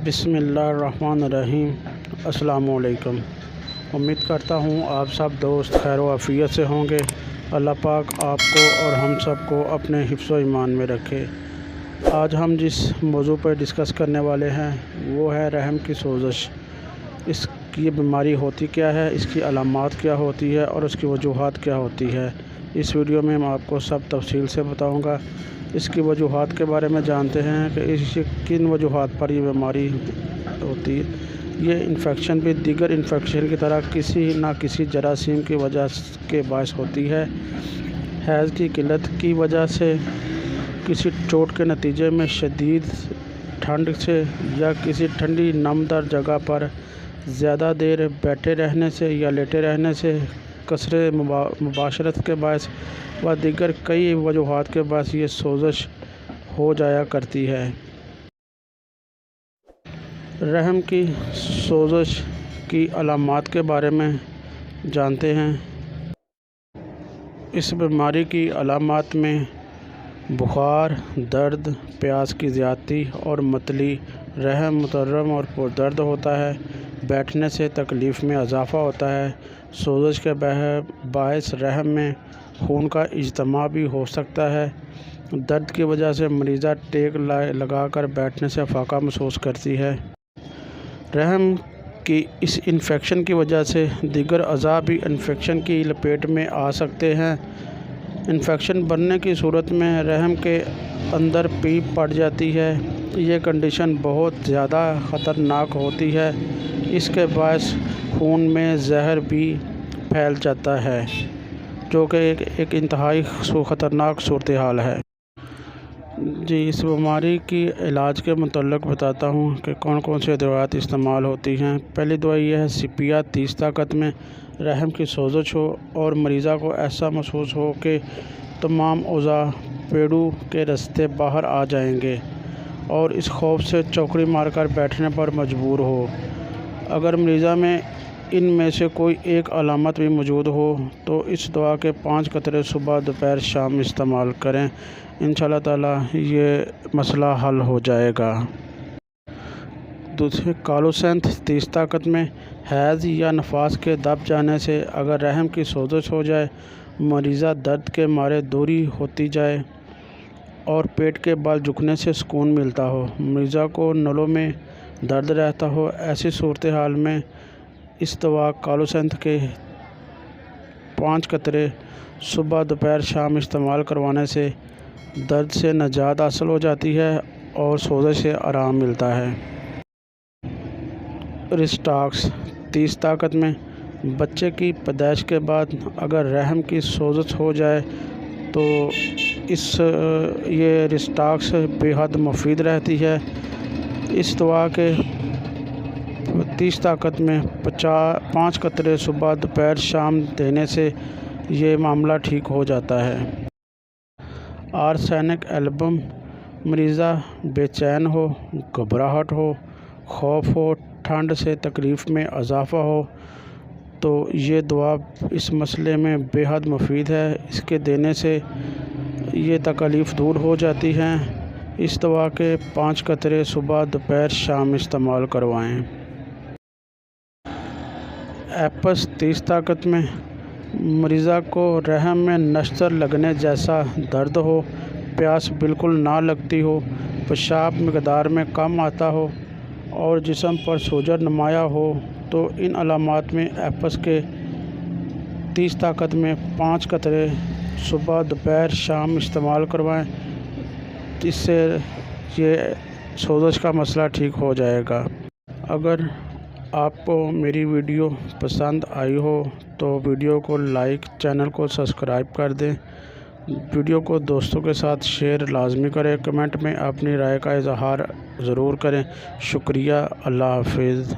بسم اللہ الرحمن الرحیم۔ السلام علیکم۔ امید کرتا ہوں آپ سب دوست خیر و عافیت سے ہوں گے۔ اللہ پاک آپ کو اور ہم سب کو اپنے حفظ و ایمان میں رکھے۔ آج ہم جس موضوع پر ڈسکس کرنے والے ہیں وہ ہے رحم کی سوزش۔ اس کی بیماری ہوتی کیا ہے، اس کی علامات کیا ہوتی ہے اور اس کی وجوہات کیا ہوتی ہے۔ اس ویڈیو میں آپ کو سب تفصیل سے بتاؤں گا۔ اس کی وجوہات کے بارے میں جانتے ہیں کہ اس کن وجوہات پر یہ بیماری ہوتی ہے۔ یہ انفیکشن بھی دیگر انفیکشن کی طرح کسی نہ کسی جراثیم کی وجہ کے باعث ہوتی ہے۔ حیض کی قلت کی وجہ سے، کسی چوٹ کے نتیجے میں، شدید ٹھنڈ سے یا کسی ٹھنڈی نمدار جگہ پر زیادہ دیر بیٹھے رہنے سے یا لیٹے رہنے سے، کثرت مباشرت کے باعث و دیگر کئی وجوہات کے باعث یہ سوزش ہو جایا کرتی ہے۔ رحم کی سوزش کی علامات کے بارے میں جانتے ہیں۔ اس بیماری کی علامات میں بخار، درد، پیاس کی زیادتی اور متلی، رحم متورم اور پردرد ہوتا ہے، بیٹھنے سے تکلیف میں اضافہ ہوتا ہے۔ سوزش کے باعث رحم میں خون کا اجتماع بھی ہو سکتا ہے۔ درد کی وجہ سے مریضہ ٹیک لگا کر بیٹھنے سے فاقہ محسوس کرتی ہے۔ رحم کی اس انفیکشن کی وجہ سے دیگر اعضاء بھی انفیکشن کی لپیٹ میں آ سکتے ہیں۔ انفیکشن بڑھنے کی صورت میں رحم کے اندر پیپ پڑ جاتی ہے۔ یہ کنڈیشن بہت زیادہ خطرناک ہوتی ہے۔ اس کے باعث خون میں زہر بھی پھیل جاتا ہے، جو کہ ایک انتہائی خطرناک صورتحال ہے۔ اس بیماری کی علاج کے متعلق بتاتا ہوں کہ کون کون سی دوائیں استعمال ہوتی ہیں۔ پہلی دوائی یہ ہے سیپیا 30 طاقت میں۔ رحم کی سوزش ہو اور مریضہ کو ایسا محسوس ہو کہ تمام اعضاء پیڑوں کے راستے باہر آ جائیں گے اور اس خوف سے چوکڑی مار کر بیٹھنے پر مجبور ہو۔ اگر مریضہ میں ان میں سے کوئی ایک علامت بھی موجود ہو تو اس دوا کے 5 قطرے صبح، دوپہر، شام استعمال کریں۔ انشاءاللہ تعالی یہ مسئلہ حل ہو جائے گا۔ دوسرے کالوسینتھ 30 طاقت میں۔ حیض یا نفاس کے دب جانے سے اگر رحم کی سوزش ہو جائے، مریضہ درد کے مارے دوری ہوتی جائے اور پیٹ کے بال جھکنے سے سکون ملتا ہو، مریضہ کو نلوں میں درد رہتا ہو، ایسی صورتحال میں اس دوا کالوسینتھ کے 5 قطرے صبح، دوپہر، شام استعمال کروانے سے درد سے نجات حاصل ہو جاتی ہے اور سوزش سے آرام ملتا ہے۔ ریسٹاکس 30 طاقت میں۔ بچے کی پیدائش کے بعد اگر رحم کی سوزش ہو جائے تو یہ ریسٹاکس بے حد مفید رہتی ہے۔ اس دوا کے 30 طاقت میں 5 قطرے صبح، دوپہر، شام دینے سے یہ معاملہ ٹھیک ہو جاتا ہے۔ Arsenic album. مریضہ بے چین ہو، گھبراہٹ ہو، خوف ہو، ٹھنڈ سے تکلیف میں اضافہ ہو تو یہ دوا اس مسئلے میں بے حد مفید ہے۔ اس کے دینے سے یہ تکلیف دور ہو جاتی ہیں۔ اس دوا کے 5 قطرے صبح، دوپہر، شام استعمال کروائیں۔ ایپس 30 طاقت میں۔ مریضہ کو رحم میں نشتر لگنے جیسا درد ہو، پیاس بالکل نہ لگتی ہو، پیشاب مقدار میں کم آتا ہو اور جسم پر سوجن نمایاں ہو تو ان علامات میں ایپس کے 30 طاقت میں 5 قطرے صبح، دوپہر، شام استعمال کروائیں۔ اس سے یہ سوزش کا مسئلہ ٹھیک ہو جائے گا۔ اگر آپ کو میری ویڈیو پسند آئی ہو تو ویڈیو کو لائک، چینل کو سبسکرائب کر دیں۔ ویڈیو کو دوستوں کے ساتھ شیئر لازمی کریں۔ کمنٹ میں اپنی رائے کا اظہار ضرور کریں۔ شکریہ۔ اللہ حافظ۔